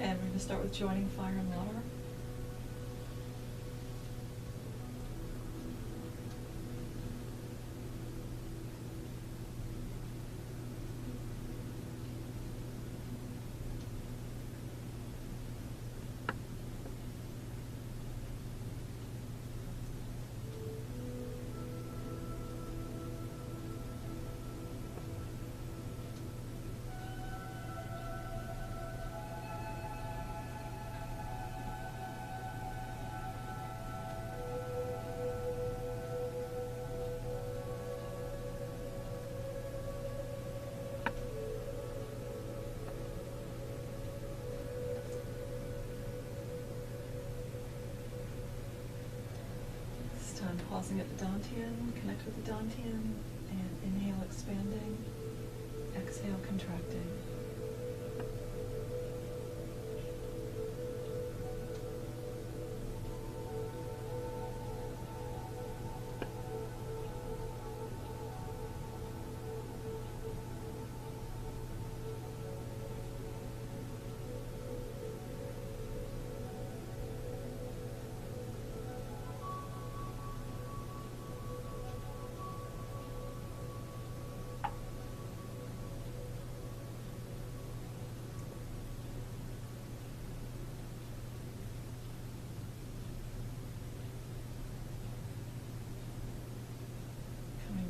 And we're going to start with joining fire and water. Pausing at the dantian, connect with the dantian, and inhale expanding, exhale contracting.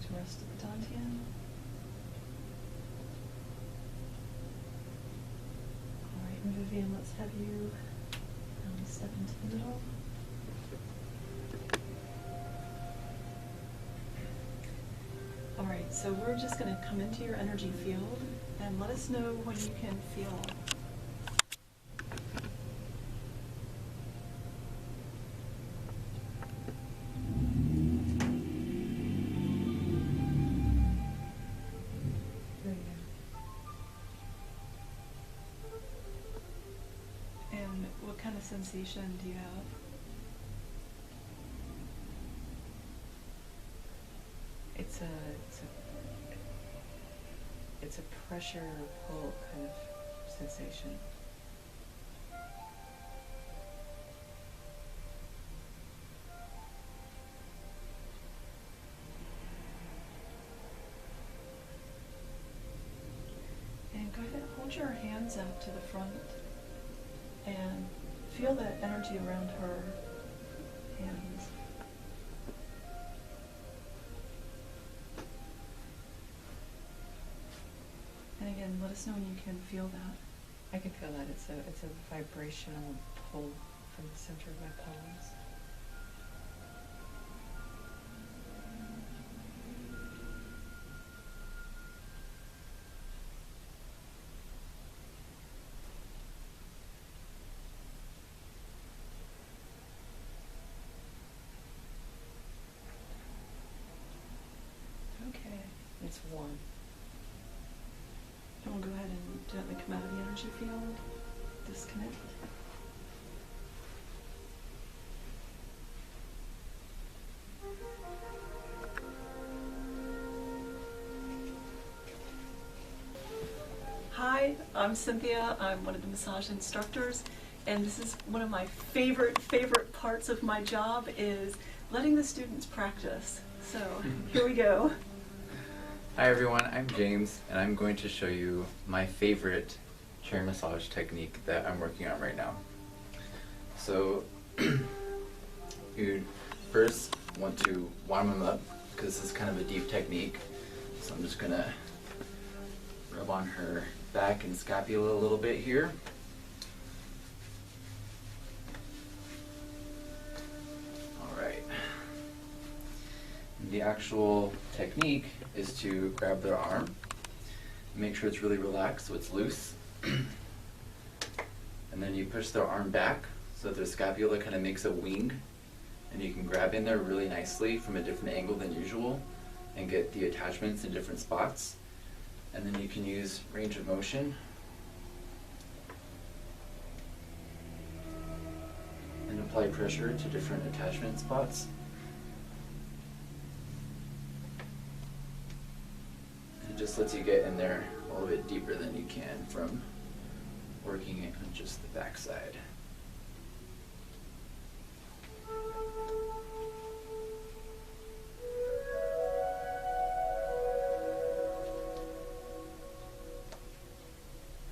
To rest at the dantian. All right, and Vivian, let's have you step into the middle. All right, so we're just going to come into your energy field and let us know when you can feel. Sensation do you have? It's a pressure pull kind of sensation. And go ahead and hold your hands out to the front and feel that energy around her hands. And again, let us know when you can feel that. I can feel that. It's a vibrational pull from the center of my palms. Okay. It's warm. And we'll go ahead and gently come out of the energy field, disconnect. Hi, I'm Cynthia. I'm one of the massage instructors, and this is one of my favorite parts of my job is letting the students practice. So here we go. Hi everyone, I'm James, and I'm going to show you my favorite chair massage technique that I'm working on right now. So you first want to warm them up because this is kind of a deep technique. So I'm just gonna rub on her back and scapula a little bit here. Alright. The actual technique is to grab their arm, make sure it's really relaxed so it's loose, and then you push their arm back so that their scapula kind of makes a wing, and you can grab in there really nicely from a different angle than usual and get the attachments in different spots. And then you can use range of motion and apply pressure to different attachment spots. It just lets you get in there a little bit deeper than you can from working it on just the back side.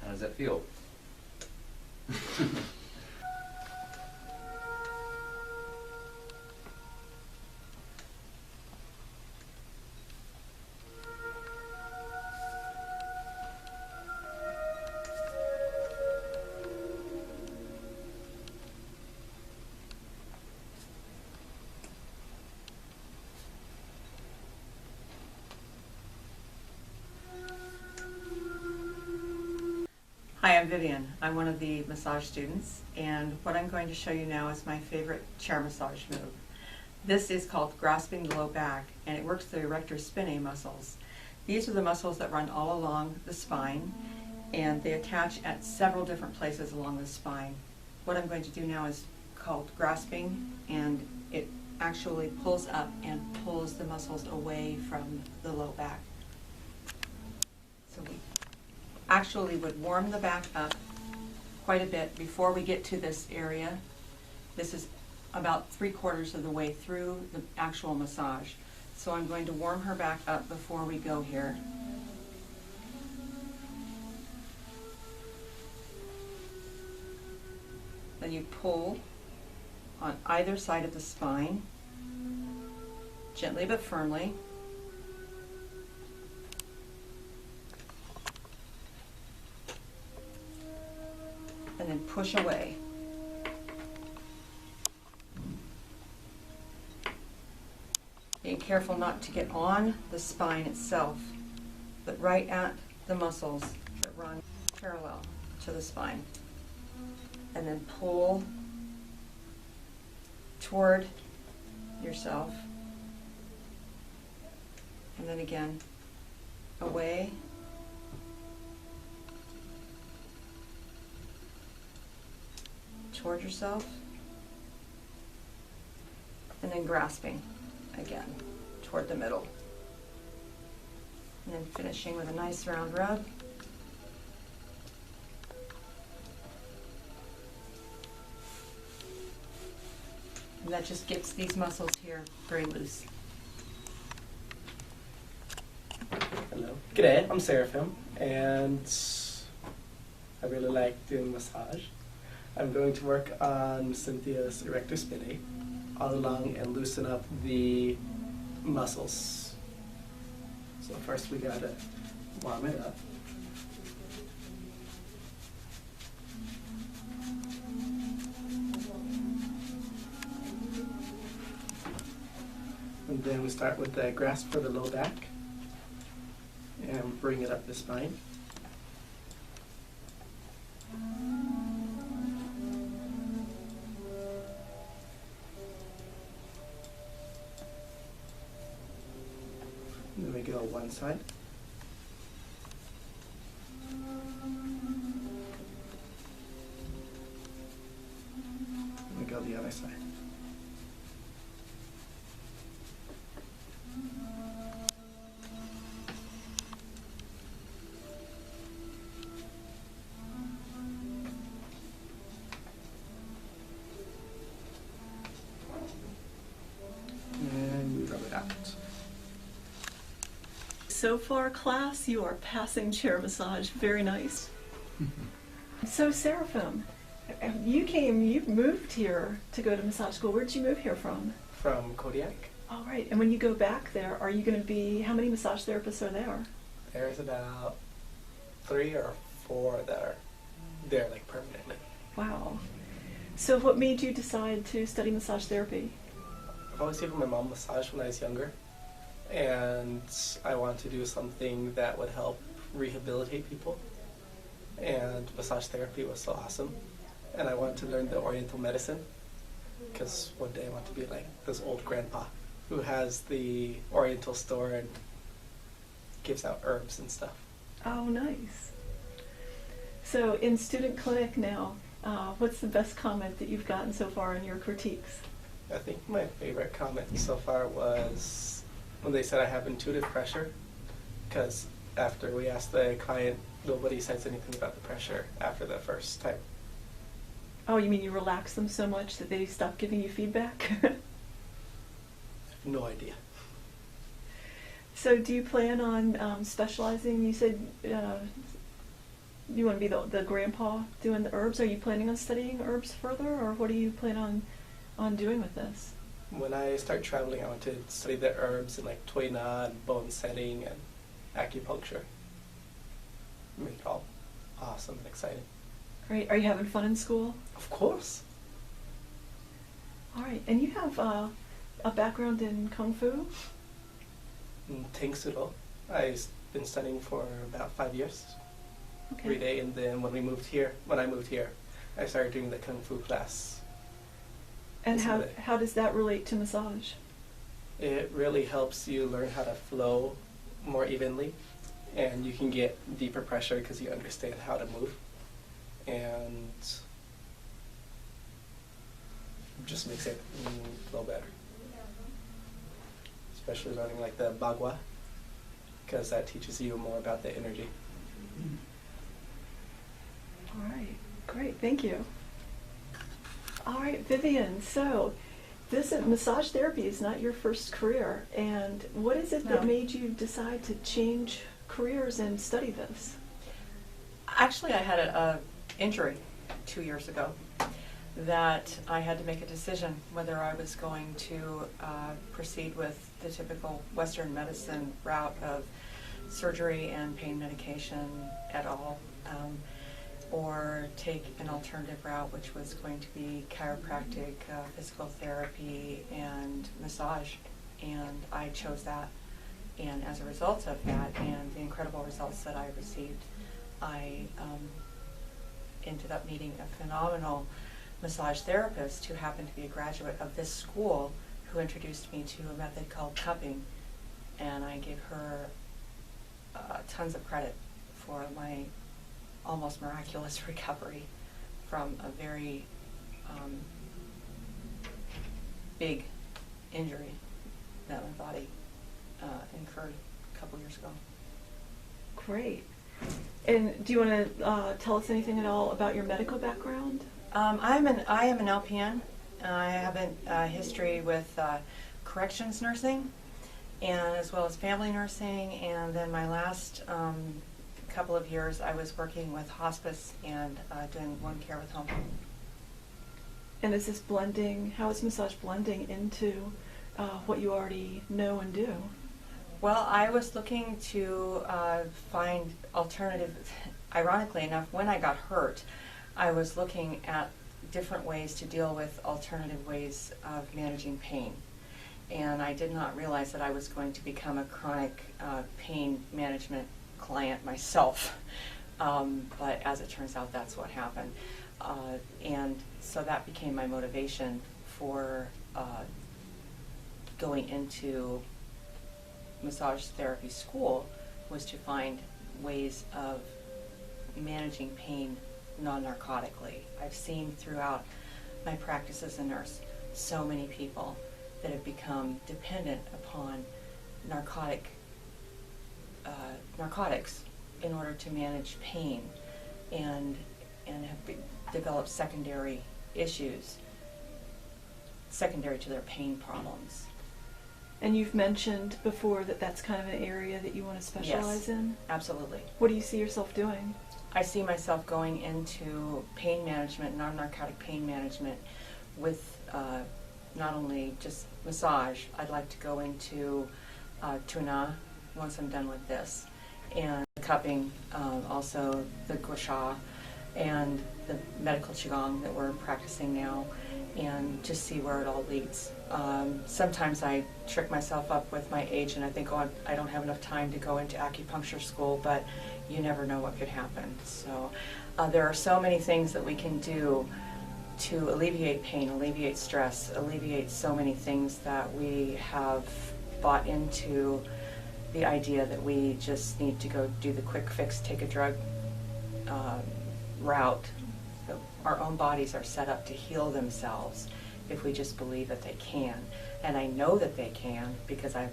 How does that feel? Hi, I'm Vivian. I'm one of the massage students, and what I'm going to show you now is my favorite chair massage move. This is called grasping the low back, and it works the erector spinae muscles. These are the muscles that run all along the spine, and they attach at several different places along the spine. What I'm going to do now is called grasping, and it actually pulls up and pulls the muscles away from the low back. So we actually would warm the back up quite a bit before we get to this area. This is about 3/4 of the way through the actual massage. So I'm going to warm her back up before we go here. Then you pull on either side of the spine, gently but firmly. And then push away. Being careful not to get on the spine itself, but right at the muscles that run parallel to the spine. And then pull toward yourself. And then again, away. Toward yourself, and then grasping again toward the middle, and then finishing with a nice round rub. And that just gets these muscles here very loose. Hello. G'day, I'm Seraphim, and I really like doing massage. I'm going to work on Cynthia's erector spinae all along and loosen up the muscles. So first we gotta warm it up. And then we start with the grasp for the low back and bring it up the spine. Then we go one side. We go the other side. And we rub it out. So far, class, you are passing chair massage. Very nice. So, Seraphim, you moved here to go to massage school. Where did you move here from? From Kodiak. All right. And when you go back there, are you going to be, how many massage therapists are there? There's about 3 or 4 that are there like permanently. Wow. So what made you decide to study massage therapy? I've always given my mom massage when I was younger, and I wanted to do something that would help rehabilitate people, and massage therapy was so awesome, and I wanted to learn the Oriental medicine because one day I want to be like this old grandpa who has the Oriental store and gives out herbs and stuff. Oh, nice. So in student clinic now, what's the best comment that you've gotten so far in your critiques? I think my favorite comment so far was when they said I have intuitive pressure, because after we asked the client, nobody says anything about the pressure after the first time. Oh, you mean you relax them so much that they stop giving you feedback? No idea. So do you plan on specializing? You said you want to be the grandpa doing the herbs. Are you planning on studying herbs further, or what do you plan on doing with this? When I start traveling, I want to study the herbs and like toina and bone setting and acupuncture. Make it all awesome and exciting. Great. Are you having fun in school? Of course. All right. And you have a background in Kung Fu? Teng Sudo. I've been studying for about 5 years. Every Okay. day, and then when I moved here, I started doing the Kung Fu class. And Some of it. how does that relate to massage? It really helps you learn how to flow more evenly, and you can get deeper pressure because you understand how to move, and just makes it flow better. Especially learning like the bagua, because that teaches you more about the energy. All right. Great. Thank you. All right, Vivian. So this massage therapy is not your first career. And what is it that No. made you decide to change careers and study this? Actually, I had a injury 2 years ago that I had to make a decision whether I was going to proceed with the typical Western medicine route of surgery and pain medication at all, or take an alternative route, which was going to be chiropractic, physical therapy, and massage. And I chose that. And as a result of that and the incredible results that I received, I ended up meeting a phenomenal massage therapist who happened to be a graduate of this school, who introduced me to a method called cupping. And I gave her tons of credit for my almost miraculous recovery from a very big injury that my body incurred a couple years ago. Great. And do you want to tell us anything at all about your medical background? I am an LPN. I have a history with corrections nursing, and as well as family nursing. And then my last couple of years, I was working with hospice and doing wound care with home. And is this blending, how is massage blending into what you already know and do? Well, I was looking to find alternative. Ironically enough, when I got hurt, I was looking at different ways to deal with alternative ways of managing pain. And I did not realize that I was going to become a chronic pain management client myself. But as it turns out, that's what happened. And so that became my motivation for going into massage therapy school, was to find ways of managing pain non-narcotically. I've seen throughout my practice as a nurse so many people that have become dependent upon narcotics in order to manage pain, and have developed secondary issues secondary to their pain problems. And you've mentioned before that that's kind of an area that you want to specialize Yes. in. Absolutely. What do you see yourself doing? I see myself going into pain management, non-narcotic pain management, with not only just massage. I'd like to go into tuna once I'm done with this, and cupping, also the gua sha, and the medical QiGong that we're practicing now, and just see where it all leads. Sometimes I trick myself up with my age and I think, oh, I don't have enough time to go into acupuncture school, but you never know what could happen. So there are so many things that we can do to alleviate pain, alleviate stress, alleviate so many things that we have bought into the idea that we just need to go do the quick fix, take a drug route. Our own bodies are set up to heal themselves if we just believe that they can. And I know that they can because I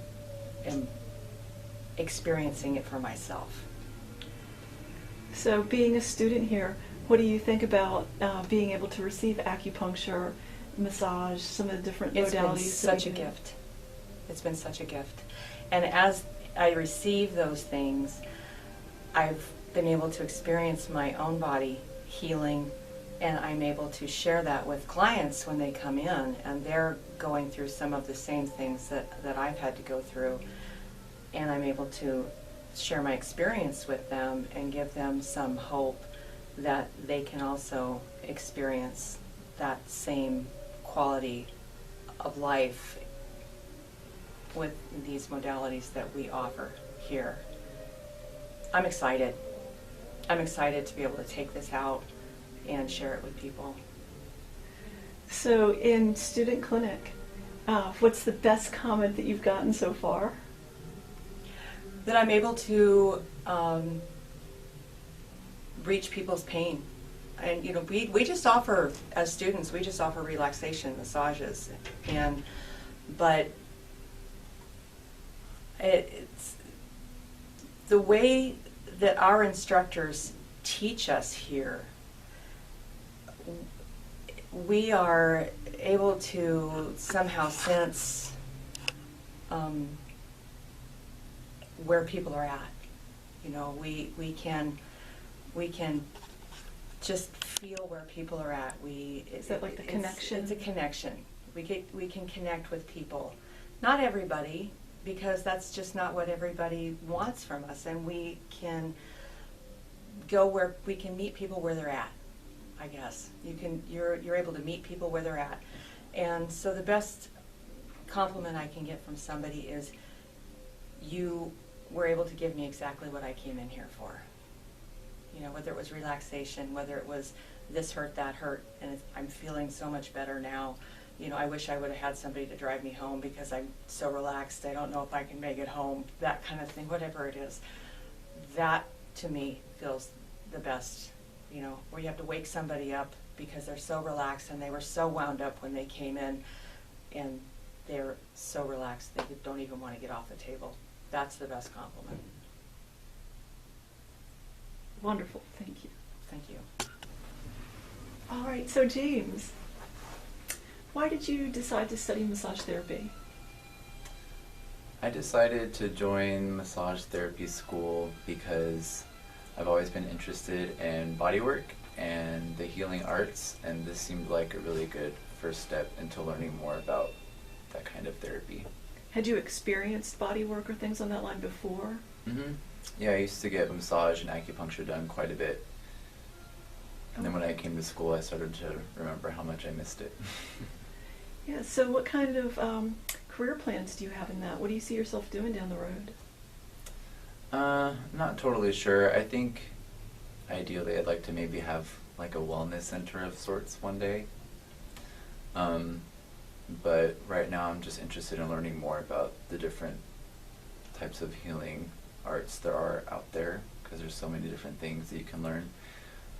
am experiencing it for myself. So being a student here, what do you think about being able to receive acupuncture, massage, some of the different modalities? It's been such a that we do? gift. It's been such a gift. And as I receive those things, I've been able to experience my own body healing, and I'm able to share that with clients when they come in, and they're going through some of the same things that I've had to go through. And I'm able to share my experience with them and give them some hope that they can also experience that same quality of life with these modalities that we offer here. I'm excited. I'm excited to be able to take this out and share it with people. So in student clinic, what's the best comment that you've gotten so far? That I'm able to reach people's pain. And you know, we just offer, as students, we just offer relaxation massages, but it's the way that our instructors teach us here. We are able to somehow sense where people are at. You know, we can just feel where people are at. Is that like the connection? It's a connection. We can connect with people. Not everybody, because that's just not what everybody wants from us, and we can go where we can meet people where they're at. I guess you're able to meet people where they're at, and so the best compliment I can get from somebody is, you were able to give me exactly what I came in here for. You know, whether it was relaxation, whether it was this hurt, that hurt, and I'm feeling so much better now. You know, I wish I would have had somebody to drive me home because I'm so relaxed. I don't know if I can make it home, that kind of thing, whatever it is. That, to me, feels the best, you know, where you have to wake somebody up because they're so relaxed and they were so wound up when they came in, and they're so relaxed they don't even want to get off the table. That's the best compliment. Wonderful, thank you. Thank you. All right, so James, why did you decide to study massage therapy? I decided to join massage therapy school because I've always been interested in bodywork and the healing arts, and this seemed like a really good first step into learning more about that kind of therapy. Had you experienced bodywork or things on that line before? Mm-hmm. Yeah, I used to get massage and acupuncture done quite a bit. And then when I came to school, I started to remember how much I missed it. Yeah, so what kind of career plans do you have in that? What do you see yourself doing down the road? Not totally sure. I think ideally I'd like to maybe have like a wellness center of sorts one day. But right now I'm just interested in learning more about the different types of healing arts there are out there, because there's so many different things that you can learn.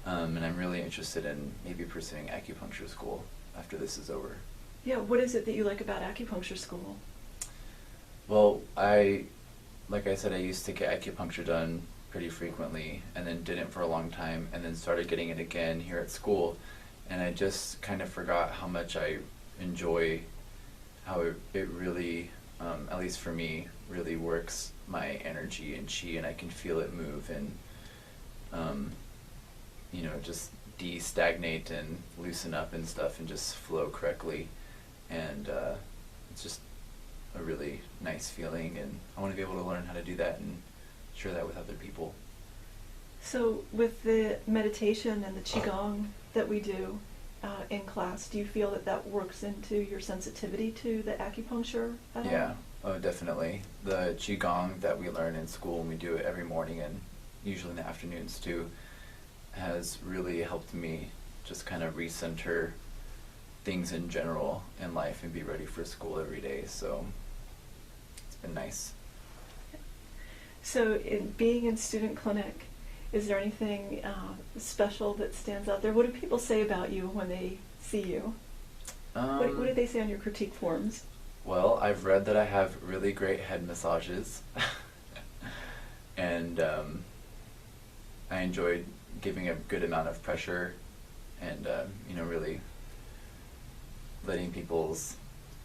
And I'm really interested in maybe pursuing acupuncture school after this is over. Yeah, what is it that you like about acupuncture school? Well, like I said, I used to get acupuncture done pretty frequently, and then didn't for a long time, and then started getting it again here at school, and I just kind of forgot how much I enjoy how it really, at least for me, really works my energy and chi, and I can feel it move and, you know, just de-stagnate and loosen up and stuff and just flow correctly, and it's just a really nice feeling, and I want to be able to learn how to do that and share that with other people. So with the meditation and the QiGong that we do in class, do you feel that that works into your sensitivity to the acupuncture at all? Yeah, oh definitely. The QiGong that we learn in school, and we do it every morning and usually in the afternoons too, has really helped me just kind of recenter things in general in life and be ready for school every day, so it's been nice. So being in student clinic, is there anything special that stands out there? What do people say about you when they see you? What do they say on your critique forms? Well, I've read that I have really great head massages. and I enjoyed giving a good amount of pressure and really letting people's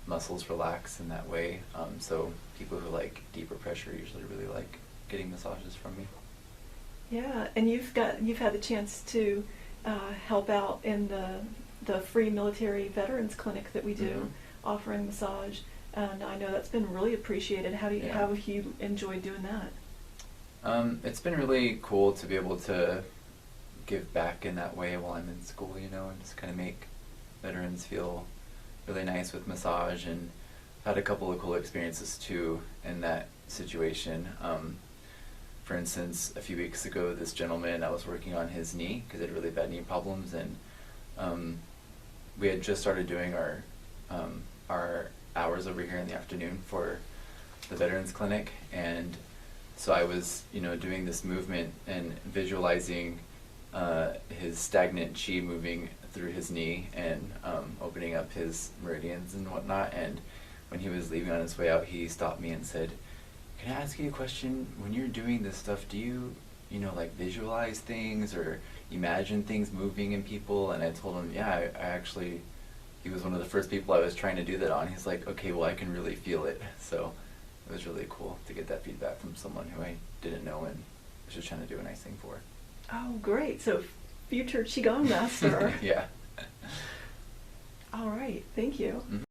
muscles relax in that way. So people who like deeper pressure usually really like getting massages from me. Yeah, and you've had the chance to help out in the free military veterans clinic that we do, Mhm. offering massage, and I know that's been really appreciated. How have you enjoyed doing that? It's been really cool to be able to give back in that way while I'm in school, and just kind of make veterans feel really nice with massage, and had a couple of cool experiences too in that situation. For instance, a few weeks ago, this gentleman, I was working on his knee because he had really bad knee problems, and we had just started doing our hours over here in the afternoon for the veterans clinic, and so I was doing this movement and visualizing his stagnant chi moving through his knee and opening up his meridians and whatnot. And when he was leaving on his way out, he stopped me and said, "Can I ask you a question? When you're doing this stuff, do you like visualize things or imagine things moving in people?" And I told him, yeah, I actually, he was one of the first people I was trying to do that on. He's like, "Okay, well, I can really feel it." So it was really cool to get that feedback from someone who I didn't know and was just trying to do a nice thing for. Oh, great! So, future QiGong master. Yeah. All right, thank you. Mhm.